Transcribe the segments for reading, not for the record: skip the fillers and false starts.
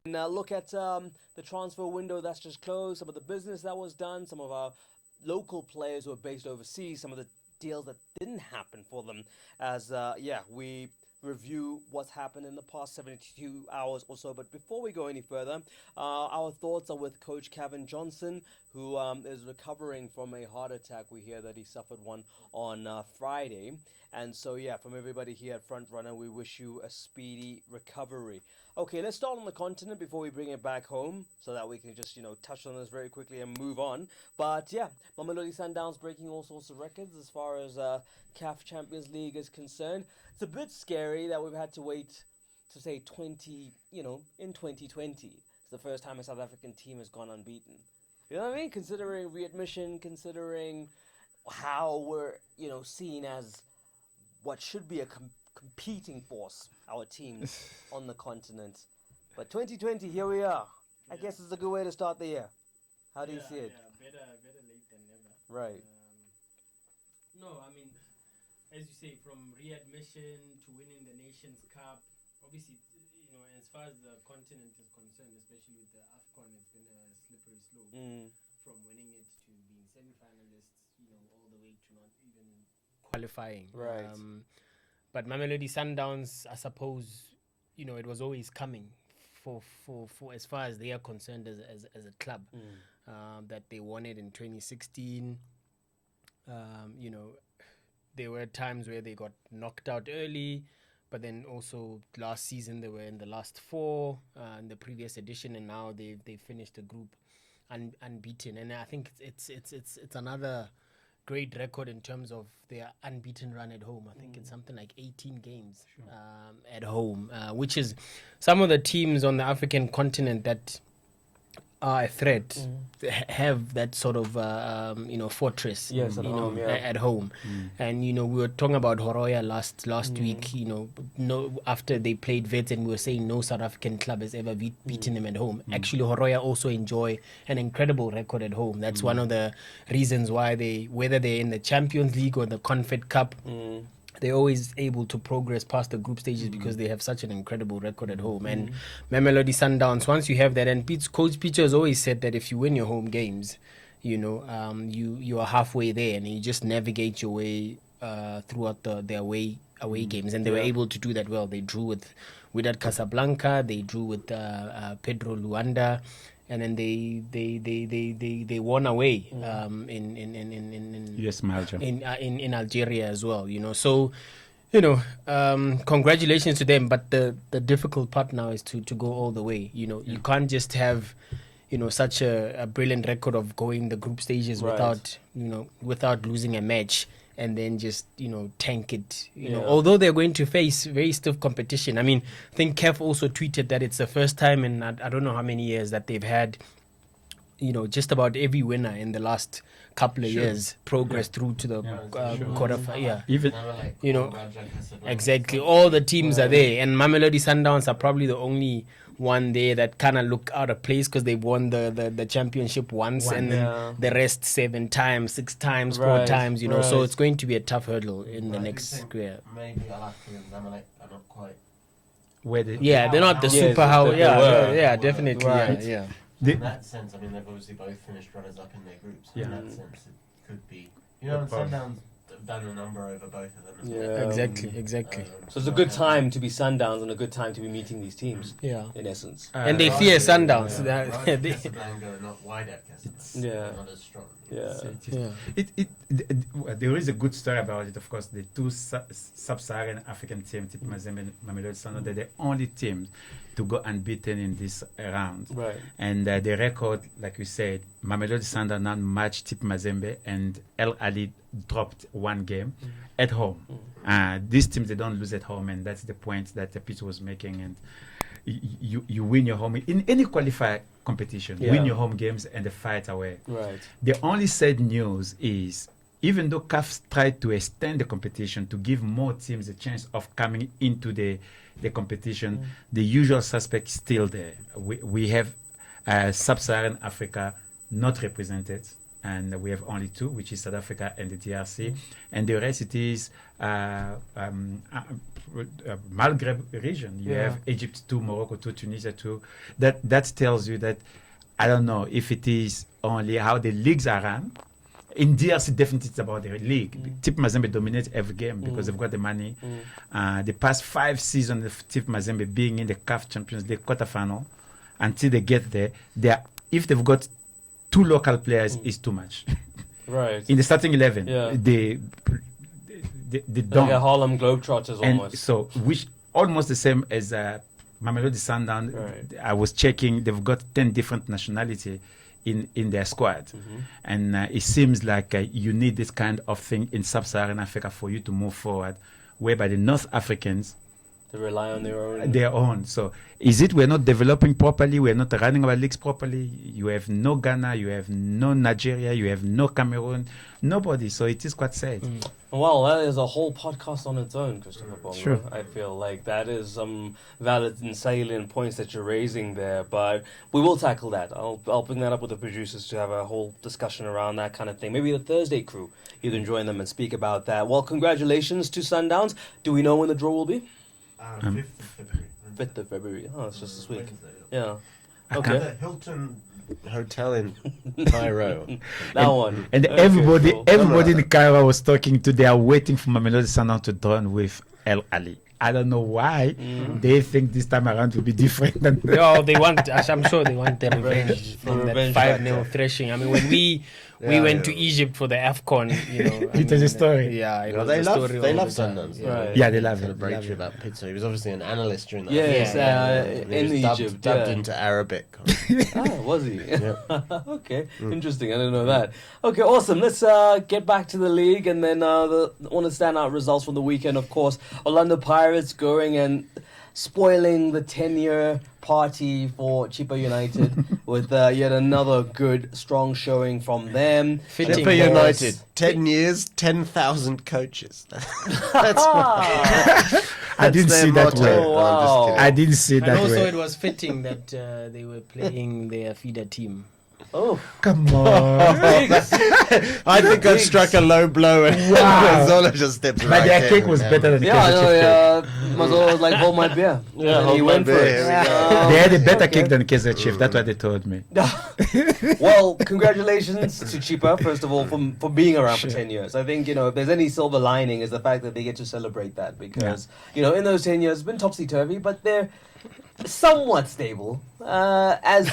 And look at the transfer window that's just closed, some of the business that was done, some of our local players who are based overseas, some of the deals that didn't happen for them. As we review what's happened in the past 72 hours or so. But before we go any further, our thoughts are with Coach Cavin Johnson, who is recovering from a heart attack. We hear that he suffered one on Friday. And so, from everybody here at Front Runner, we wish you a speedy recovery. Okay, let's start on the continent before we bring it back home so that we can just, touch on this very quickly and move on. But Mamelodi Sundowns breaking all sorts of records as far as CAF Champions League is concerned. It's a bit scary that we've had to wait to say 20, in 2020. It's the first time a South African team has gone unbeaten. You know what I mean? Considering readmission, considering how we're, seen as what should be a competing force, our teams on the continent. But 2020, here we are. I guess it's a good way to start the year. How do you see it? Yeah, better late than never. Right. No, I mean, as you say, from readmission to winning the Nations Cup, obviously, as far as the continent is concerned, especially with the AFCON, it's been a slippery slope. From winning it to being semi-finalists, all the way to not even qualifying. Right. But Mamelodi Sundowns, I suppose, it was always coming for as far as they are concerned as a club. That they won it in 2016. There were times where they got knocked out early, but then also last season they were in the last four in the previous edition, and now they finished the group unbeaten. And I think it's another great record in terms of their unbeaten run at home. I think it's something like 18 games at home, which is some of the teams on the African continent that are a threat have that sort of fortress at home. And we were talking about Horoya last week, after they played Vets, and we were saying no South African club has ever beaten them at home. Actually, Horoya also enjoy an incredible record at home. That's one of the reasons why whether they're in the Champions League or the Confed Cup, they're always able to progress past the group stages because they have such an incredible record at home. And Mamelodi Sundowns, once you have that, and Coach Peter has always said that if you win your home games, you are halfway there, and you just navigate your way throughout the away games. And they were able to do that well. They drew with Wydad Casablanca, they drew with Pedro Luanda, and then they won away in US Malta in Algeria as well. So congratulations to them. But the difficult part now is to go all the way. You can't just have such a brilliant record of going the group stages without losing a match, and then just tank it. Although they're going to face very stiff competition. I mean, I think CAF also tweeted that it's the first time in I don't know how many years that they've had just about every winner in the last couple of years progress through to the quarterfinal. Even exactly, all the teams are there, and Mamelodi Sundowns are probably the only one there that kind of look out of place because they won the championship once, and then the rest 7 times, 6 times, 4 times. So it's going to be a tough hurdle in the next year. Maybe Alaska and Zamalek are not quite. They're not the super how. Definitely. Right. In that sense, I mean, they've obviously both finished runners-up in their groups. In that sense, it could be. And Sundowns have done a number over both of them as well. Exactly. So it's a good time to be Sundowns and a good time to be meeting these teams. In essence. And they fear Sundowns. Casablanca are not Wydad Casablanca. Not as strong. There is a good story about it. Of course, the two sub-Saharan African teams, TP Mazembe and Mamelodi Sundowns, they're the only teams to go unbeaten in this round. Right. And the record, like we said, Mamelodi Sundowns now matched TP Mazembe, and El Ali dropped 1 game at home. These teams, they don't lose at home, and that's the point that Peter was making. And you win your home in any qualifier competition, win your home games and the fight away. Right. The only sad news is, even though CAF tried to extend the competition to give more teams a chance of coming into the competition, the usual suspect is still there. We have Sub-Saharan Africa not represented, and we have only 2, which is South Africa and the DRC, and the rest it is Maghreb region. You have Egypt 2, Morocco 2, Tunisia 2. That tells you that, I don't know if it is only how the leagues are run. In DRC, definitely it's about the league. TIP Mazembe dominates every game because they've got the money. The past 5 seasons of TIP Mazembe being in the CAF Champions League quarterfinal, until they get there, if they've got 2 local players, is too much. Right. In the starting 11, they don't. Like a Harlem Globetrotters almost. So, which almost the same as Mamelodi Sundowns. Right. I was checking; they've got 10 different nationalities in their squad, and it seems like you need this kind of thing in Sub-Saharan Africa for you to move forward, whereby the North Africans they rely on their own. So, is it we're not developing properly? We're not running our leagues properly. You have no Ghana, you have no Nigeria, you have no Cameroon, nobody. So it is quite sad. Well, that is a whole podcast on its own, Christopher Bongo. Sure. I feel like that is some valid and salient points that you're raising there, but we will tackle that. I'll bring that up with the producers to have a whole discussion around that kind of thing. Maybe the Thursday crew, you can join them and speak about that. Well, congratulations to Sundowns. Do we know when the draw will be? 5th of February. 5th of February. Oh, it's just this week. Wednesday. Yeah. Okay. The Hilton Hotel in Cairo. That one. And Okay, everybody cool. in Cairo I was talking to, they are waiting for Mamelodi Sundowns to draw with El Ali. I don't know why they think this time around will be different. Than They want. I'm sure they want the revenge from that Revenge 5-0 thrashing. I mean, when we went to Egypt for the AFCON, It is a story. Yeah, it was They a love story all the time. Sundowns. Right. Yeah, they love it. Celebratory about pizza. He was obviously an analyst during that. Yes, And he in was Egypt. dubbed yeah. into Arabic. Ah, was he? Yeah. Okay, interesting. I didn't know that. Okay, awesome. Let's get back to the league, and then one of the standout results from the weekend, of course, Orlando Pirates going and spoiling the 10-year party for Chipa United with yet another good, strong showing from them. Fitting. Chipper Of course. United, 10 years, 10,000 coaches. That's I didn't see that way. Oh, wow. I didn't see And that also, way. it was fitting that they were playing their feeder team. Oh, Come on. I think I struck a low blow and Wow. Zola just stepped But right their in. cake was better than yeah, I Kaizer know. Chiefs cake. Yeah, Mazola was like, hold my beer. Yeah, and hold he my went for beer, it. here we go. They had a better Okay. cake than Kaizer Chiefs. That's what they told me. Well, congratulations to Chipa, first of all, for being around for 10 years. I think, if there's any silver lining is the fact that they get to celebrate that because, in those 10 years, it's been topsy-turvy, but they're somewhat stable. As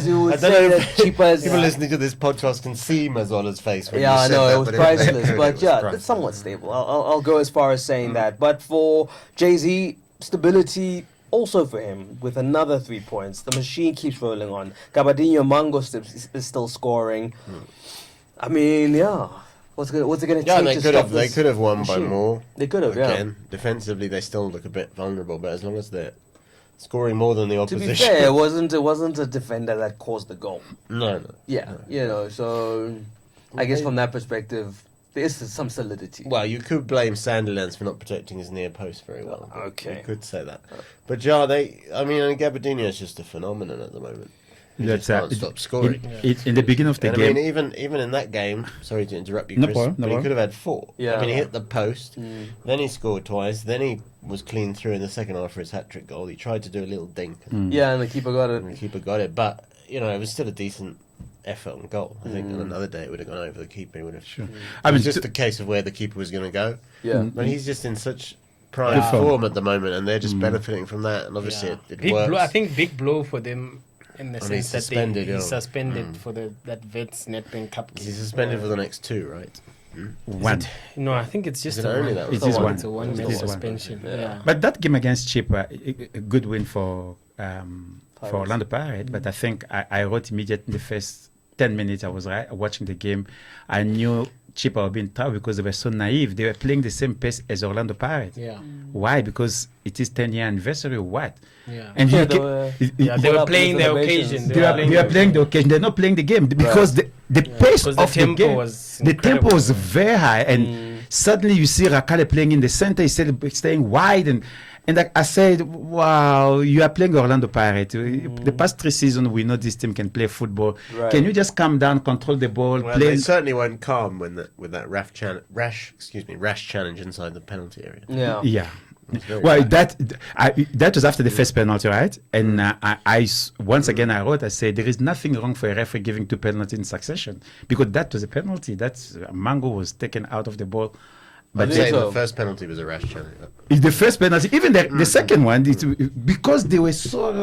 you would I don't say know that if Chipa's... people listening to this podcast can see Mazola's face when Yeah, you I said know, that, it was but priceless, it but was yeah, priceless. it's somewhat stable. I'll go as far as saying that. But for Jay-Z, stability also for him with another 3 points. The machine keeps rolling on. Gabadinho Mango is still scoring. I mean, yeah. What's it going to Yeah, take they to could stop have. They this could have won by machine? more. They could have, yeah. Again, defensively, they still look a bit vulnerable. But as long as they're scoring more than the To opposition, be fair, it wasn't a defender that caused the goal. no. Yeah, so I guess from that perspective, there is some solidity. Well, you could blame Sandilands for not protecting his near post very well. Okay. You could say that. But yeah, and Gabadinho is just a phenomenon at the moment. He That's, just can't stop scoring. In the beginning of the And game, I mean, even in that game, sorry to interrupt you, No Chris, problem, no but he problem. could have had 4. Yeah. I mean, he hit the post, Mm. then he scored twice, then he was clean through in the second half for his hat-trick goal. He tried to do a little dink, Yeah, and the keeper got it. and the keeper got it. But, it was still a decent effort on goal. I think on another day it would have gone over the keeper. He would have. Sure. I I mean, mean, just a case of where the keeper was going to go. Yeah. But he's just in such prime Yeah. form at the moment, and they're just benefiting from that. And obviously, it Big works. blow, I think big blow for them in the And he's sense that suspended, he's yeah. suspended for that Vets Netbank Cup. He's suspended for the next 2, right? one. No, I think it's just Is it only that? It is one. It's a one It match is one. suspension. Yeah. But that game against Chipa, a good win for Pirates. Orlando Pirates. But I think I wrote immediately in the first 10 minutes I was watching the game. I knew Chipa were being tough because they were so naive. They were playing the same pace as Orlando Pirates. Yeah. Why? Because it is 10-year anniversary or what? Yeah. And Yeah, you they ca- were- Yeah, they Pull were up playing the the celebrations. occasion. they are playing the occasion. They're not playing the game because the pace because the of the tempo game, was the tempo incredible. was very high, and suddenly you see Rakale playing in the center, instead of staying wide, and I said, wow, you are playing Orlando Pirates. The past 3 seasons, we know this team can play football. Right. Can you just calm down, control the ball, Well, play? they certainly won't calm with that rash challenge inside the penalty area. Yeah. Yeah. Very Well, bad. that was after the first penalty, right? And once again I wrote, I said there is nothing wrong for a referee giving 2 penalties in succession, because that was a penalty. That's Mango was taken out of the ball. But I think the so. first penalty was a rash challenge. It's the first penalty, even the second one, because they were so.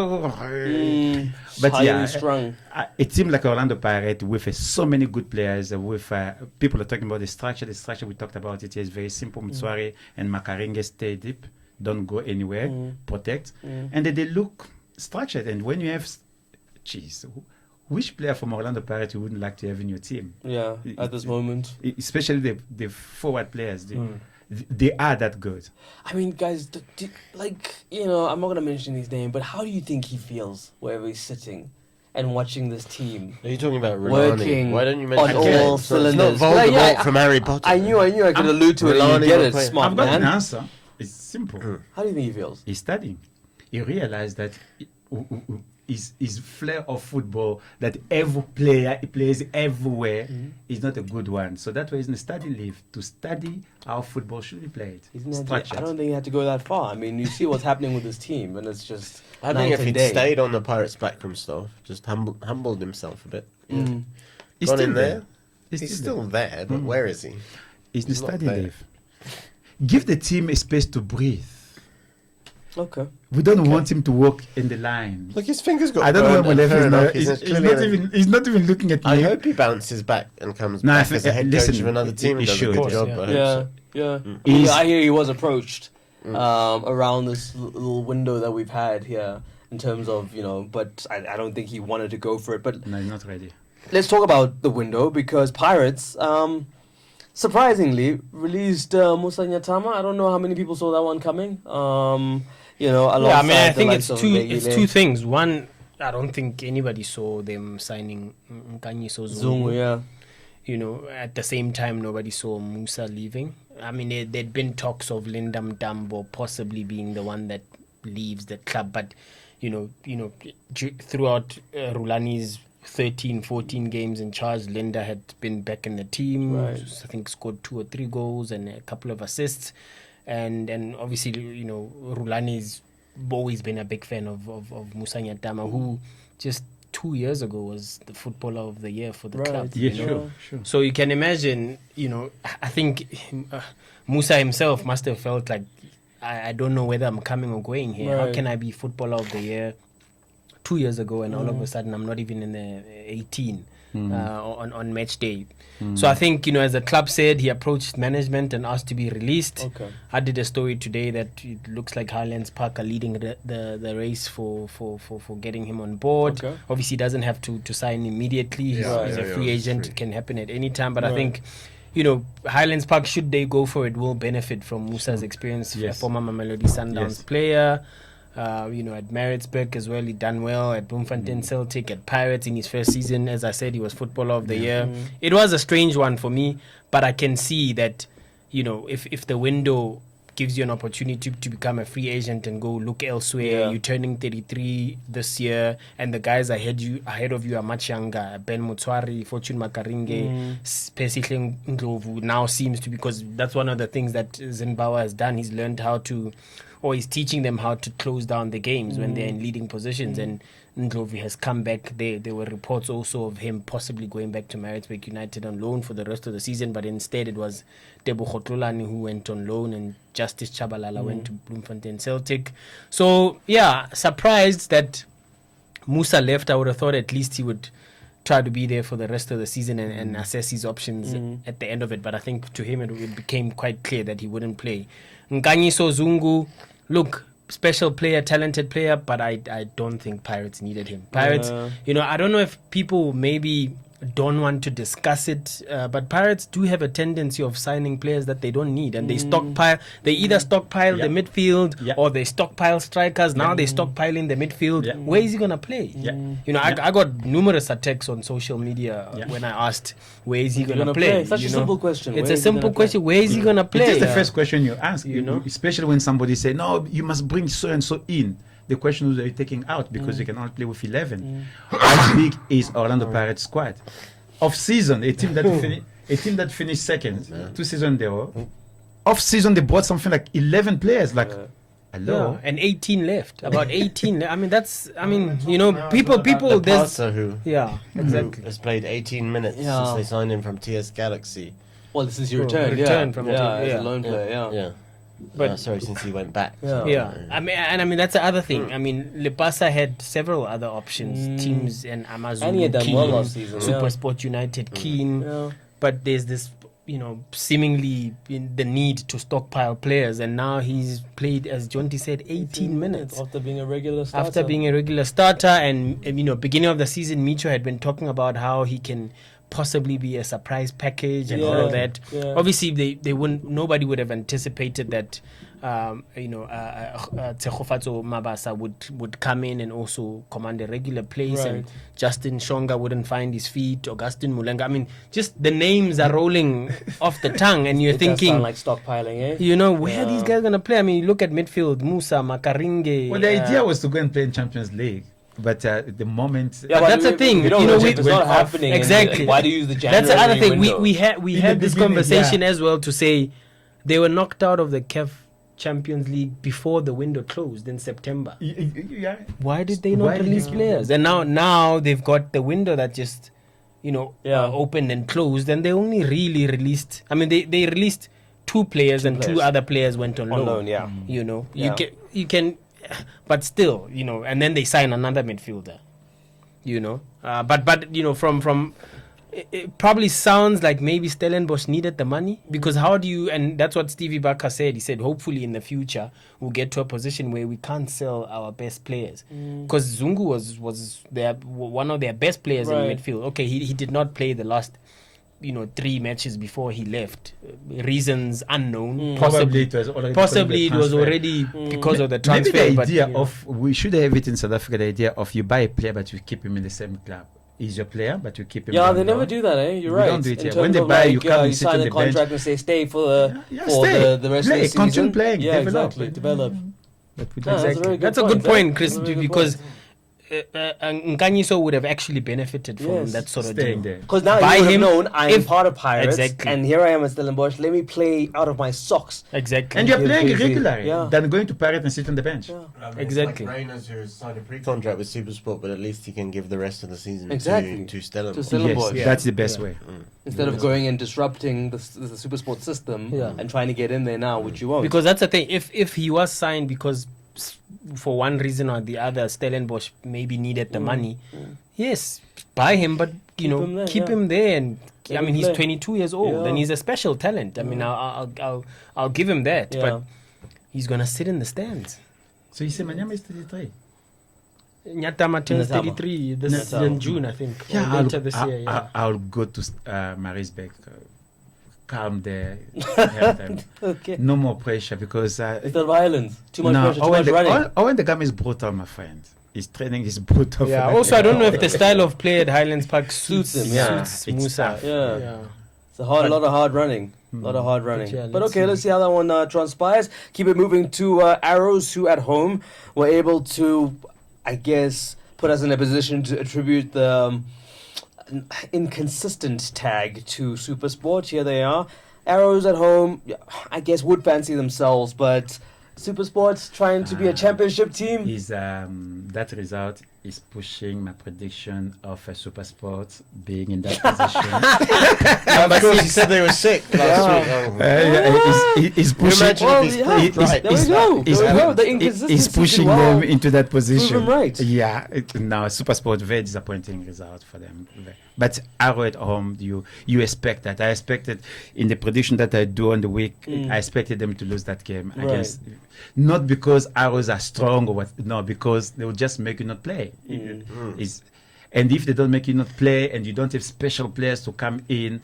But highly yeah, strung. a team like Orlando Pirates with so many good players, with people are talking about the structure. The structure we talked about it is very simple. Mtswari and Makaringe stay deep, don't go anywhere, protect, and they look structured. And when you have, which player from Orlando Pirates you wouldn't like to have in your team? Yeah, at this moment. Especially the forward players. They are that good. I mean, guys, I'm not going to mention his name, but how do you think he feels wherever he's sitting and watching this team? Are you talking about Rulani? Working Why don't you mention on his name? all It's not cylinders. Voldemort from Harry Potter. I knew I could allude to it and you get it, smart I've got an man. answer. It's simple. How do you think he feels? He's studying. He realized that his flair of football, that every player he plays everywhere, is not a good one. So that's why he's in a study leave, to study how football should be played. I don't think he had to go that far. I mean, you see what's happening with this team, and it's just. I think if he'd stayed on the Pirates backroom staff, just humbled himself a bit. He's Gone still in there. there. He's still there, but where is he? He's in He's not study there. leave. Give the team a space to breathe. Okay. We don't want him to walk in the line. Look, his fingers got I don't know burned, when and fair enough, he's not even looking at me. I hope he bounces back and comes No, I back think- as a head listen, coach of another team and he does a should. good Of job. course, I hope Yeah, so. yeah. He's- I hear he was approached around this little window that we've had here in terms of, but I don't think he wanted to go for it. But No, he's not ready. let's talk about the window, because Pirates, surprisingly, released Musa Nyatama. I don't know how many people saw that one coming. I mean, I think it's two two things. One, I don't think anybody saw them signing Nkanyiso Zungu, yeah. At the same time, nobody saw Musa leaving. I mean, there'd been talks of Lindam Dambo possibly being the one that leaves the club, but throughout Rulani's 13, 14 games in charge, Linda had been back in the team. Right. I think scored 2 or 3 goals and a couple of assists. And obviously, Rulani's always been a big fan of Musa Nyatama, who just 2 years ago was the footballer of the year for the club. Yeah, you know. sure. So you can imagine, I think Musa himself must have felt like, I don't know whether I'm coming or going here. How Right. can I be footballer of the year 2 years ago and all of a sudden I'm not even in the 18 on match day? So I think, as the club said, he approached management and asked to be released. Okay. I did a story today that it looks like Highlands Park are leading the race for getting him on board. Okay. Obviously, he doesn't have to sign immediately. He's a free agent, can happen at any time. But I think, Highlands Park, should they go for it, will benefit from Musa's experience, a Yes. former Mamelodi Sundowns Yes. player. At Maritzburg as well, he done well. At Bloemfontein Celtic, at Pirates in his first season, as I said, he was footballer of the year. It was a strange one for me, but I can see that, if the window gives you an opportunity to become a free agent and go look elsewhere, Yeah. you're turning 33 this year, and the guys ahead of you are much younger. Ben Mutwari, Fortune Makaringe, Spesihle Ndlovu now seems to, because that's one of the things that Zimbabwe has done. He's learned how to, or he's teaching them how to close down the games when they're in leading positions. And Ndlovu has come back. There were reports also of him possibly going back to Maritzburg United on loan for the rest of the season, but instead it was Debo Khotlolane who went on loan, and Justice Chabalala went to Bloemfontein Celtic. So, surprised that Musa left. I would have thought at least he would try to be there for the rest of the season and assess his options at the end of it. But I think to him it became quite clear that he wouldn't play. Nkanyiso Zungu, look, special player, talented player, but I don't think Pirates needed him. Pirates, I don't know if people maybe don't want to discuss it. But Pirates do have a tendency of signing players that they don't need, and they stockpile. They either stockpile the midfield or they stockpile strikers. Now they stockpiling the midfield. Where is he gonna play? You know, I got numerous attacks on social media when I asked where is he gonna play. Such a simple question. It's a simple question. Where is he gonna play? It is the first question you ask. You know, especially when somebody say, "No, you must bring so and so in." The question is, are you taking out because you can only play with 11? How big is Orlando Pirates squad? Off season, a team that finished second 2 seasons ago. Off season, they brought something like 11 players. Like, hello, and 18 left. About 18. I mean, that's. I mean, you know, people. There's who exactly has played 18 minutes since they signed him from TS Galaxy. Well, since he returned from as a lone player. Yeah. But since he went back. I mean that's the other thing. I mean, Lepasa had several other options, teams and Amazon, and he had done well last season. Super Sport United, Keen. But there's this, you know, seemingly the need to stockpile players, and now he's played, as Jonty said, 18 minutes after being a regular starter. And you know, beginning of the season, Micho had been talking about how he can possibly be a surprise package and all of that. Obviously, they wouldn't. Nobody would have anticipated that. Tsegofatso Mabasa would come in and also command a regular place, and Justin Shonga wouldn't find his feet. Augustin Mulenga. I mean, just the names are rolling off the tongue, and you're thinking, sound like stockpiling, eh? You know, where are these guys gonna play? I mean, you look at midfield: Musa, Makaringe. Well, the idea was to go and play in Champions League. But at the moment, but that's the thing. You know, it's not happening. Exactly. Why do you use the January That's the other thing. window? We had this conversation as well to say they were knocked out of the CAF Champions League before the window closed in September. Why did they not release players? And now they've got the window that just, you know, opened and closed, and they only really released. I mean, they released 2 players, and 2 other players went on loan. You know, you can. But still, you know, and then they sign another midfielder, you know. But you know, from it probably sounds like maybe Stellenbosch needed the money, because how do you? And that's what Stevie Barker said. He said, hopefully in the future we'll get to a position where we can't sell our best players, because Zungu was one of their best players in midfield. Okay, he did not play the last, you know, 3 matches before he left. Reasons unknown. Possibly it was already because of the transfer. Maybe the idea we should have it in South Africa. The idea of you buy a player but you keep him in the same club. He's your player, but you keep him. Yeah, they never do that, eh? You're right. Don't do it here. When they buy, you come and sit on the bench. You sign a contract and say stay for the rest of the season. Continue playing. Yeah, develop. exactly. Develop. That's a good point, Chris, because Nkanyiso would have actually benefited from that sort of Staying deal. there. Because now you would have known I'm part of Pirates, and here I am at Stellenbosch. Let me play out of my socks. Exactly. And you're playing regularly than going to Pirates and sit on the bench. Exactly. Like Reyners, who signed a pre-contract with Supersport, but at least he can give the rest of the season to Stellenbosch. Yes, that's the best way. Instead of going and disrupting the Supersport system and trying to get in there now, which you won't. Because that's the thing. If he was signed because for one reason or the other, Stellenbosch maybe needed the money. Yes, buy him, but you know, keep him there. And I mean, he's 22 years old, and he's a special talent. I mean, I'll give him that, but he's gonna sit in the stands. So you say Manyama is 33. Nyatama turns 33 this in June, I think. Yeah, later this year. Yeah. I'll go to Maritzburg. Calm there. Okay. No more pressure because the violence. Too much pressure. Too much running. Owen the game is brutal, my friend. His training is brutal. Yeah. Also, I don't know if the style of play at Highlands Park suits him. Suits Musa. It's a lot of hard running. But okay, let's see how that one transpires. Keep it moving to Arrows, who at home were able to, I guess, put us in a position to attribute the inconsistent tag to Supersport. Here they are. Arrows at home, I guess, would fancy themselves, but Supersport's trying to be a championship team. That result is pushing my prediction of a Supersport being in that position. Because he said they were sick last week. He's pushing. He's pushing them into that position. Right. Yeah. Now, Supersport, very disappointing result for them. But Arrow at home, you expect that. I expected in the prediction that I do on the week, I expected them to lose that game against. Not because Arrows are strong or what, no, because they will just make you not play. And if they don't make you not play, and you don't have special players to come in,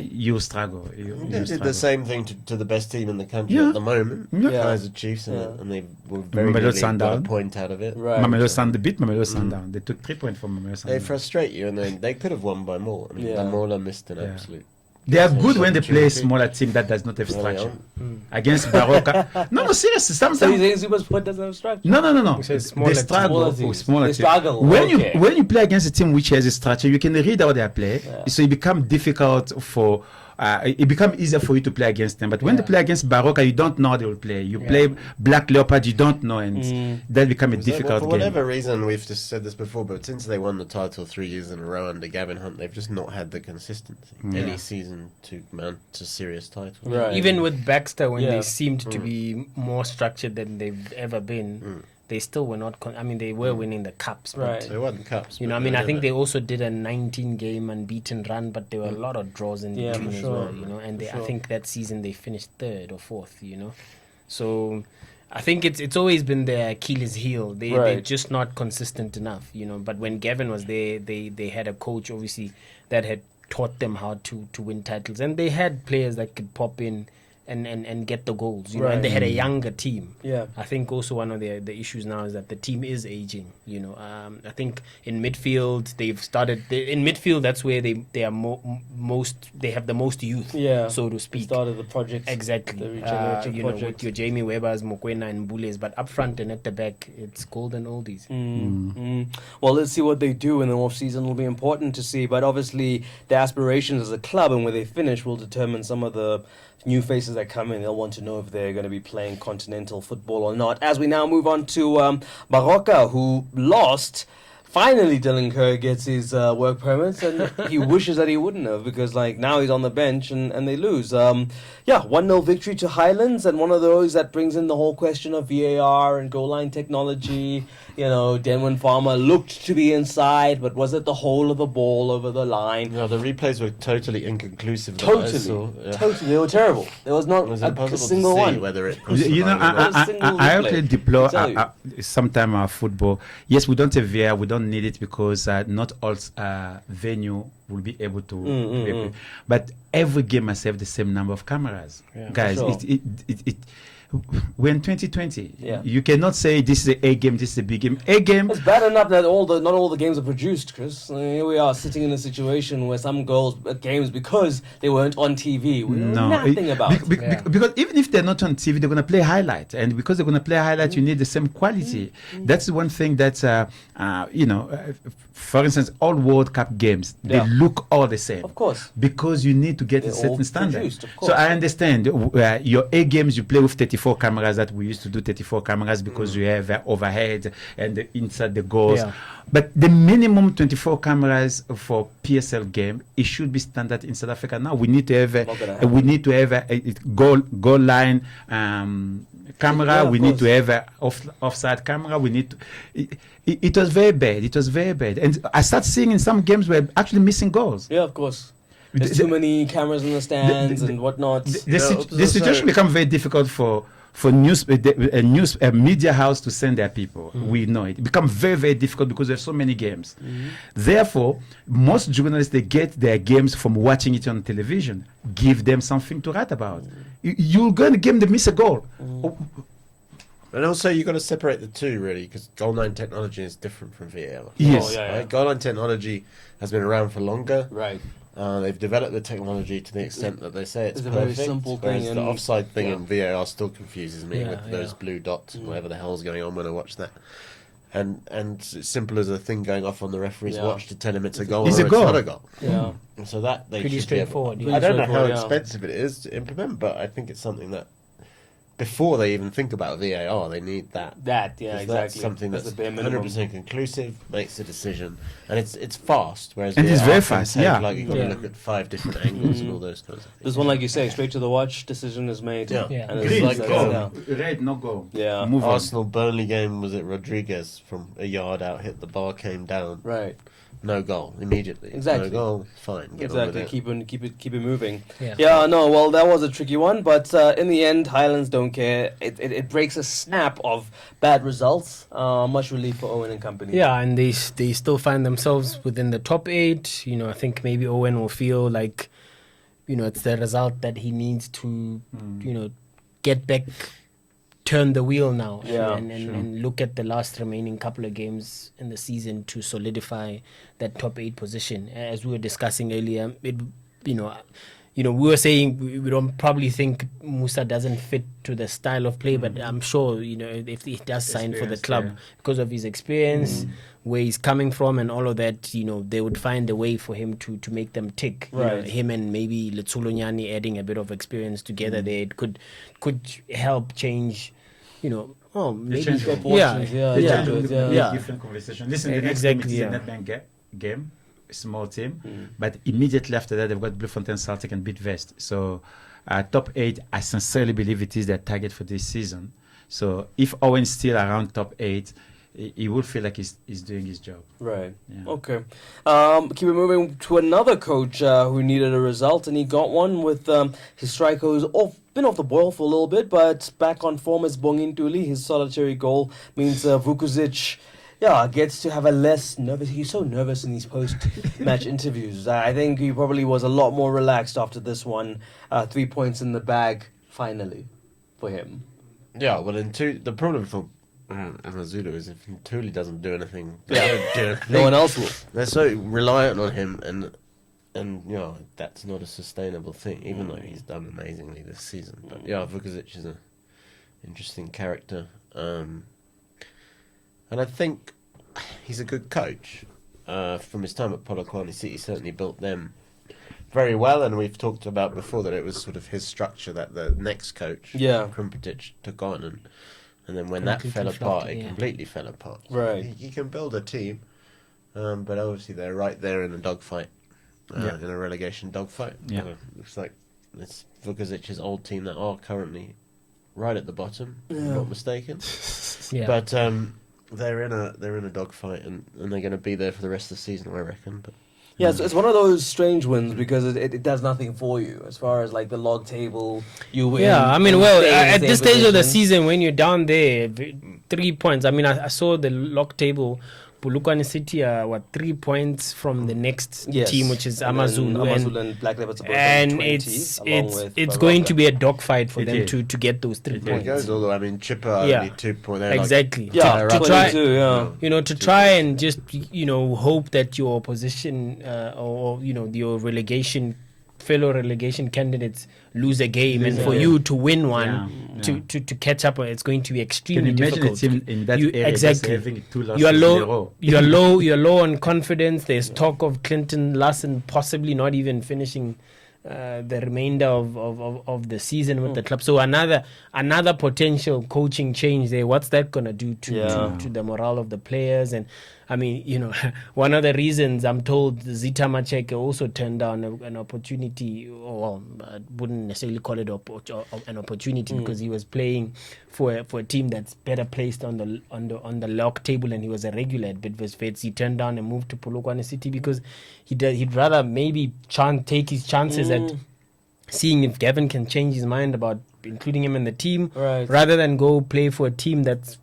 you struggle. They did struggle. the same thing to the best team in the country at the moment, Yeah. Kaizer Chiefs, and they were very Mamelodi nearly got a Sundown. point out of it. Right. Mamelodi Sundown, they beat Mamelodi Sundown. They took 3 points from Mamelodi They Sundown. frustrate you, and then they could have won by more. I mean, Yeah. Lamola missed an Yeah. absolute. They are So good when they play a opportunity. smaller team that does not have Early structure. on. Against Baroka. No, seriously. So you Sometimes. think Zuba's point doesn't have structure? No. You said They smaller struggle. Smaller Oh, teams. smaller They team. struggle, When okay. you play against a team which has a structure, you can read how they play. Yeah. So it becomes difficult for. It becomes easier for you to play against them. But when they play against Baroka, you don't know how they will play. You play Black Leopard, you don't know, and that becomes a difficult For game. whatever reason, we've just said this before, but since they won the title 3 years in a row under Gavin Hunt, they've just not had the consistency any season to mount a serious title. Right. Even with Baxter, when Yeah. they seemed to be more structured than they've ever been, they still were not. They were winning the cups, but Right. They won cups. you know, but I think they never- also did a 19-game unbeaten run, but there were a lot of draws in Yeah, between for as sure. well. You know, and For I sure. think that season they finished third or fourth. You know, so I think it's always been their Achilles heel. They're Right. just not consistent enough. You know, but when Gavin was there, they had a coach obviously that had taught them how to win titles, and they had players that could pop in and get the goals, you know, and they had a younger team. Yeah. I think also one of the issues now is that the team is aging, you know. I think in midfield they've started in midfield, that's where they are most they have the most youth, Yeah. so to We speak. started the project. Exactly. The regenerative You know, project. with your Jamie Webbers, Mokwena and Bules, but up front and at the back it's golden oldies. Well, let's see what they do in the off season. Will be important to see, but obviously the aspirations as a club and where they finish will determine some of the new faces that come in. They'll want to know if they're going to be playing continental football or not. As we now move on to Baroka, who lost. Finally, Dylan Kerr gets his work permits, and he wishes that he wouldn't have, because now he's on the bench and they lose. 1-0 victory to Highlands, and one of those that brings in the whole question of VAR and goal line technology. You know, Denwin Farmer looked to be inside, but was it the whole of the ball over the line? No, the replays were totally inconclusive. that I saw. Totally, they were terrible. There was not It was a impossible single to see one. whether it. You know, Not a single I replay, actually deplore I tell you. sometime our football. Yes, we don't have VAR, we don't need it because not all venue will be able to. But every game must have the same number of cameras, guys. sure. We're in 2020. Yeah. You cannot say this is a game, this is a big game. A game. It's bad enough that not all the games are produced, Chris. Here we are sitting in a situation where some games, because they weren't on TV, we know nothing about. Because even if they're not on TV, they're going to play highlight, and because they're going to play highlight, you need the same quality. That's one thing that for instance, all World Cup games they look all the same. Of course. Because you need to get They're a all certain standard. produced, of So course. I understand your A games you play with 34 cameras, that we used to do 34 cameras because you have overhead and inside the goals. Yeah. But the minimum 24 cameras for PSL game, it should be standard in South Africa now. We need to have a goal line camera. Yeah, we of need to course. have a offside camera. We need to. It was very bad. It was very bad. And I start seeing in some games we're actually missing goals. Yeah, of course. There's too many cameras in the stands and whatnot. The situation becomes very difficult for a media house to send their people. We know it. It becomes very, very difficult because there's so many games. Therefore, most journalists, they get their games from watching it on television. Give them something to write about. You're going to game, they miss a goal. And also, you've got to separate the two, really, because goal line technology is different from VAR. Yes. Oh, yeah. Right? Goal line technology has been around for longer. Right. They've developed the technology to the extent that they say it's It's a perfect. very simple whereas thing the and- offside thing in VAR still confuses me Yeah, with those yeah. blue dots and whatever the hell's going on when I watch that. And it's simple as a thing going off on the referee's Yeah. watch to tell him it's a goal It's or a it's goal. not a goal. Yeah. And so that they Pretty should be able- straightforward, yeah. I don't know how Straightforward, yeah. expensive it is to implement, but I think it's something that before they even think about VAR, they need that. Yeah, 'Cause exactly. That's something that's the bare 100% conclusive, makes a decision, and it's fast. Whereas And it's VAR very can fast, take, yeah. Like you've got Yeah. to look at 5 different angles and all those kinds of things. This one, like you say, straight to the watch, decision is made. Yeah. Yeah. And it's Green, like, go. Red, no go. Yeah. Move on. Arsenal Burnley game, was it Rodriguez from a yard out hit the bar, came down. Right. no goal immediately. Exactly. No goal, fine. Get on with Exactly. it. Keep it moving. Yeah. Yeah. No. Well, that was a tricky one, but in the end, Highlands don't care. It breaks a snap of bad results. Much relief for Owen and company. Yeah, and they still find themselves within the top 8. I think maybe Owen will feel like, it's the result that he needs to, get back, turn the wheel now, Yeah, and look at the last remaining couple of games in the season to solidify that top 8 position. As we were discussing earlier, we were saying we don't probably think Musa doesn't fit to the style of play, but I'm sure if he does sign for the club because of his experience, where he's coming from, and all of that, they would find a way for him to make them tick. Right. Him and maybe Letsulo Nyani adding a bit of experience together there, it could help change. Maybe change proportions, different conversation. Listen, the next game is a Nedbank game, a small team, but immediately after that they've got Bloemfontein Celtic and Bidvest. So top 8, I sincerely believe it is their target for this season. So if Owen's still around top 8, he would feel like he's doing his job. Right. Yeah. Okay. Keep it moving to another coach who needed a result, and he got one with his striker who's been off the boil for a little bit, but back on form as Bongintuli. His solitary goal means Vukuzic, gets to have a less nervous. He's so nervous in these post-match interviews. I think he probably was a lot more relaxed after this one. 3 points in the bag, finally, for him. Yeah, well, the problem for Usuthu is if Tuli doesn't do anything, they don't do anything. No one else will. They're so reliant on him, and that's not a sustainable thing. Even though he's done amazingly this season, but Vukovic is an interesting character, and I think he's a good coach. From his time at Polokwane City, he certainly built them very well, and we've talked about before that it was sort of his structure that the next coach, Krumpetic, took on, and then when that fell apart, it completely fell apart. Right. You can build a team, but obviously they're right there in a dogfight, in a relegation dogfight. Yeah. Looks like it's Vukazic's old team that are currently right at the bottom, if I'm not mistaken. Yeah. But they're in a dogfight, and they're going to be there for the rest of the season, I reckon. But Yeah, so it's one of those strange wins because it does nothing for you as far as like the log table. You win. Yeah, I mean, you well, stay in the at same this stage of the position. season, when you're down there, 3 points. I mean, I saw the log table. Polokwane City are 3 points from the next team, which is And then Amazulu, Amazulu and Black Leopards are both on and 20, it's along with it's going Baroka. to be a dogfight for It them is. to get those 3 there it points. goes. Although I mean, Chipper only 2 points. Exactly. Yeah, to try, 22, yeah. to try and just hope that your opposition or your fellow relegation candidates lose a game, and for you to win one to catch up, it's going to be extremely Can you imagine difficult. a team in that area exactly. just having 2 losses You are in a low. row? You're low on confidence. There's talk of Clinton Larson possibly not even finishing the remainder of the season with the club. So another potential coaching change there. What's that gonna do to the morale of the players? And I mean, one of the reasons I'm told Zita Macheke also turned down an opportunity, or well, I wouldn't necessarily call it an opportunity because he was playing for a team that's better placed on the log table, and he was a regular at Bidvest Vets. He turned down and moved to Polokwane City because he'd rather maybe take his chances at seeing if Gavin can change his mind about including him in the team, rather than go play for a team that's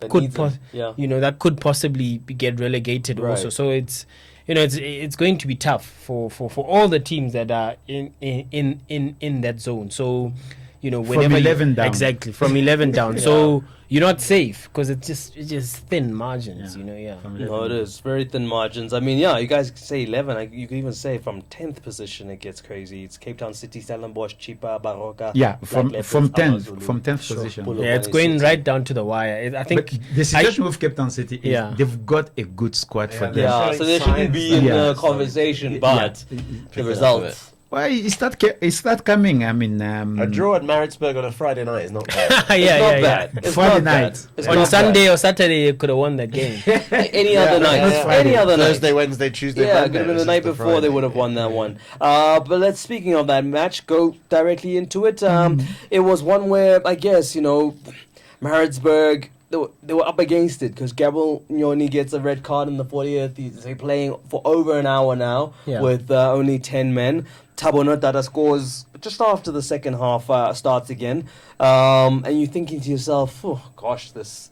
that could possibly get relegated also. So it's it's going to be tough for all the teams that are in that zone. So whenever From 11 down. Exactly, from 11 down. So you're not safe because it's just thin margins. No, it is very thin margins. I mean, you guys say 11. You could even say from 10th position it gets crazy. It's Cape Town City, Stellenbosch, Chipa, Baroka. Yeah, from Black 10th Leopards, from 10th Sure. position. Polokwane Yeah, it's going City. right down to the wire. I think But the situation with Cape Town City is Yeah. they've got a good squad for them. Yeah, so they shouldn't be in Yeah. the conversation, but the results. Well, it's not coming. I mean, a draw at Maritzburg on a Friday night is not bad. yeah, Not yeah, bad. yeah. It's Friday not bad. night. It's On not Sunday or Saturday, you could have won that game. bad. Any other night. Any other night. Thursday, Wednesday, Tuesday, Yeah, Monday. could have been This the is night before they Friday. would have won that one. But speaking of that match, go directly into it. It was one where I guess Maritzburg, they were up against it because Gabriel Nyoni gets a red card in the 40th. They're playing for over an hour now with only 10 men. Thabo Notata scores just after the second half starts again. And you're thinking to yourself, oh, gosh, this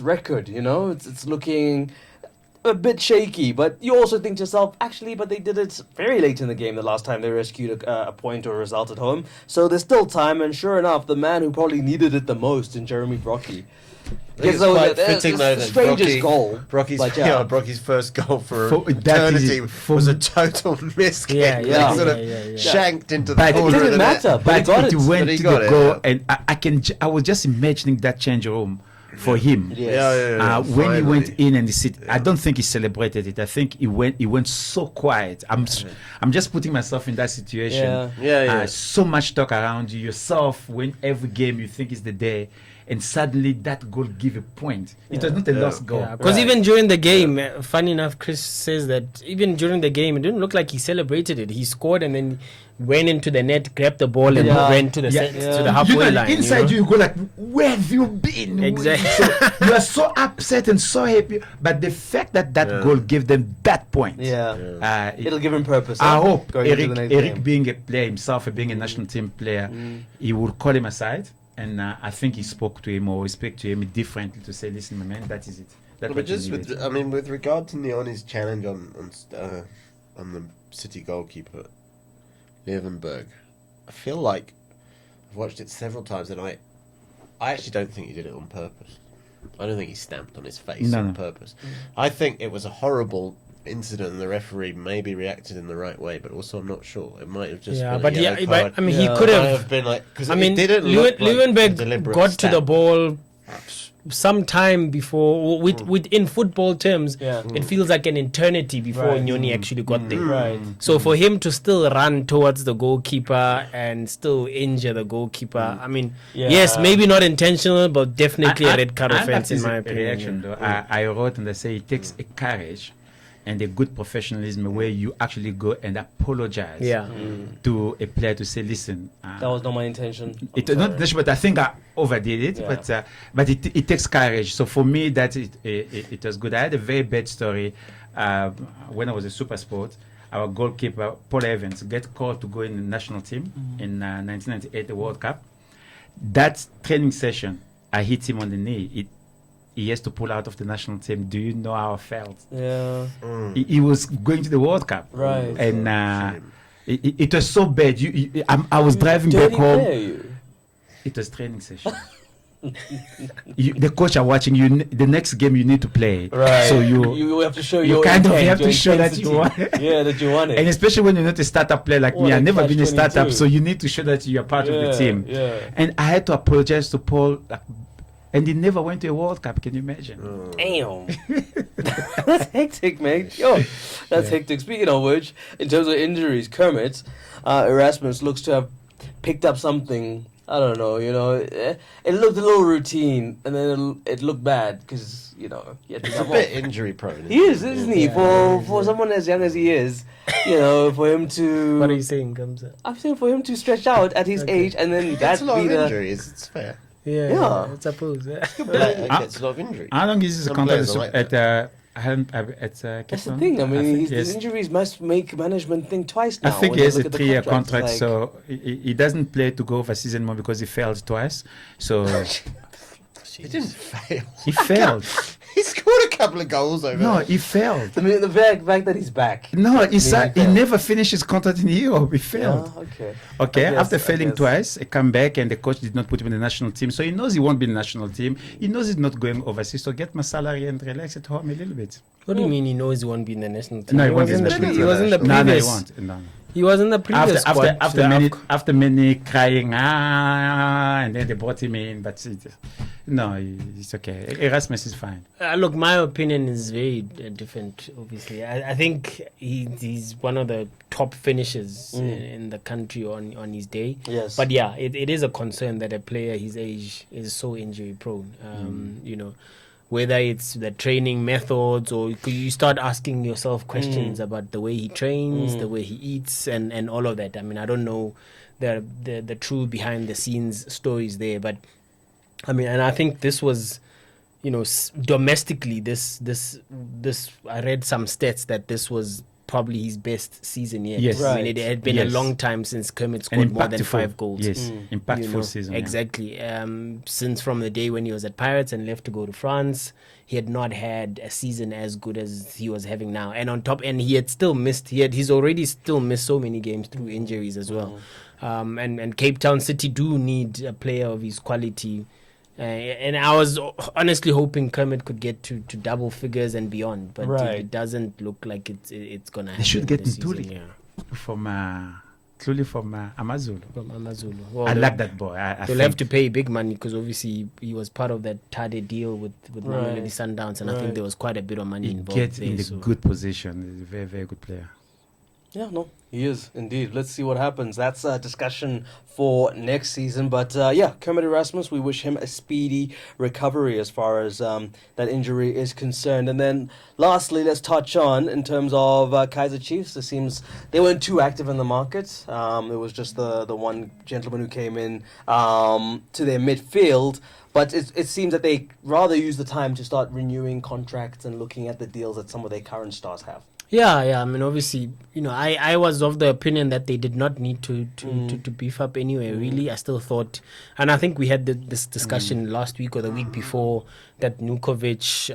record, it's looking a bit shaky. But you also think to yourself, actually, but they did it very late in the game the last time they rescued a point or a result at home. So there's still time. And sure enough, the man who probably needed it the most in Jeremy Brocky. It's quite fitting though that strangest goal. Brocky's first goal for eternity was a total miss kick. Shanked into the corner. It didn't matter, but he got it. Went to the goal, and I was just imagining that change room for him. When he went in and I don't think he celebrated it. I think he went so quiet. I'm just putting myself in that situation. So much talk around you yourself when every game you think is the day. And suddenly that goal give a point. It was not a lost goal. Because even during the game, funny enough, Chris says that even during the game, it didn't look like he celebrated it. He scored and then went into the net, grabbed the ball, and went to the to the halfway line. Inside you go like, where have you been? Exactly. So you are so upset and so happy. But the fact that goal gave them that point, it'll give him purpose. I hope Eric being a player himself, being a national team player, he will call him aside. And I think he spoke to him or spoke to him differently to say, listen, my man, that is it. But just with regard to Nyoni's challenge on the City goalkeeper, Leeuwenburg, I feel like I've watched it several times and I actually don't think he did it on purpose. I don't think he stamped on his face on purpose. I think it was a horrible incident and the referee maybe reacted in the right way, but also I'm not sure. It might have just been a card. I mean, he could have been like, because I mean, it didn't look Leeuwenburg got to the ball some time before. In football terms, it feels like an eternity before Nyoni actually got there. Right. So for him to still run towards the goalkeeper and still injure the goalkeeper, I mean, yes, maybe not intentional, but definitely a red card offense in my opinion. I wrote and I say it takes a courage and a good professionalism where you actually go and apologize to a player to say, listen, that was not my intention. It was not intention, but I think I overdid it. But it takes courage. So for me, that it was good. I had a very bad story when I was a super sport. Our goalkeeper Paul Evans get called to go in the national team in 1998 the World Cup. That training session, I hit him on the knee. He has to pull out of the national team. Do you know how I felt? Yeah. He was going to the World Cup. Right. And it was so bad. I was driving back home. It was training session. The coach are watching you. The next game you need to play. Right. So you have to show you kind of have to show that you want it. that you want it. And especially when you're not a startup player like me. I've never been a startup, so you need to show that you are part of the team. Yeah. And I had to apologize to Paul. And he never went to a World Cup. Can you imagine? Damn. That's hectic, mate. That's hectic. Speaking of which, in terms of injuries, Kermit, Erasmus looks to have picked up something. I don't know, it looked a little routine, and then it looked bad because, he's a bit injury prone. He is, isn't he? For someone as young as he is, for him to... What are you saying, Gamza? I'm saying for him to stretch out at his age, and then that's a lot of injuries. It's fair. Yeah, I suppose. Gets a lot of injury. How long is his contract at That's the thing. I mean, his injuries must make management think twice now. I think he has a 3-year contract, so he doesn't play to go for season more because he failed twice. So he didn't fail. He failed. He scored a couple of goals over. No, he failed. I mean, the fact that he's back. No, he never finished his contract in Europe. He failed. Okay. After failing twice, he come back and the coach did not put him in the national team. So he knows he won't be in the national team. He knows he's not going overseas. So get my salary and relax at home a little bit. What do you mean he knows he won't be in the national team? No, he won't be in the national team. He was in the previous. No, he won't. No. He was in the previous squad. After many crying, and then they brought him in. But it's okay. Erasmus is fine. Look, my opinion is very different, obviously. I think he's one of the top finishers in the country on his day. Yes. But yeah, it is a concern that a player his age is so injury prone. Whether it's the training methods or you start asking yourself questions about the way he trains, the way he eats, and all of that. I mean, I don't know the true behind the scenes stories there, but I mean, and I think this was, domestically, this I read some stats that this was probably his best season yet. Yes. I mean, it had been a Yes. long time since Kermit An scored more than impactful- 5 goals. Yes, impactful season. yeah. Exactly. Since from the day when he was at Pirates and left to go to France, he had not had a season as good as he was having now. And on top, and he had still missed. He's already still missed so many games through injuries as well. And Cape Town City do need a player of his quality. And I was honestly hoping Kermit could get to double figures and beyond, but Right. it doesn't look like it's gonna happen. They should get this Ntuli. season, yeah. From truly from Amazulu. From Amazulu. Well, I they'll- like that boy. I They'll think have to pay big money because obviously he was part of that Tade deal with Right. Mamelodi Sundowns, and I Right. think there was quite a bit of money he involved gets there. in the so- good position. He's a very, very good player. Yeah, no, he is indeed. Let's see what happens. That's a discussion for next season. But Kermit Erasmus, we wish him a speedy recovery as far as that injury is concerned. And then lastly, let's touch on in terms of Kaizer Chiefs. It seems they weren't too active in the market. It was just the one gentleman who came in to their midfield. But it seems that they rather use the time to start renewing contracts and looking at the deals that some of their current stars have. Yeah. I mean, obviously, I was of the opinion that they did not need to beef up anyway. Really, I still thought, and I think we had this discussion last week or the week before, that Nukovic,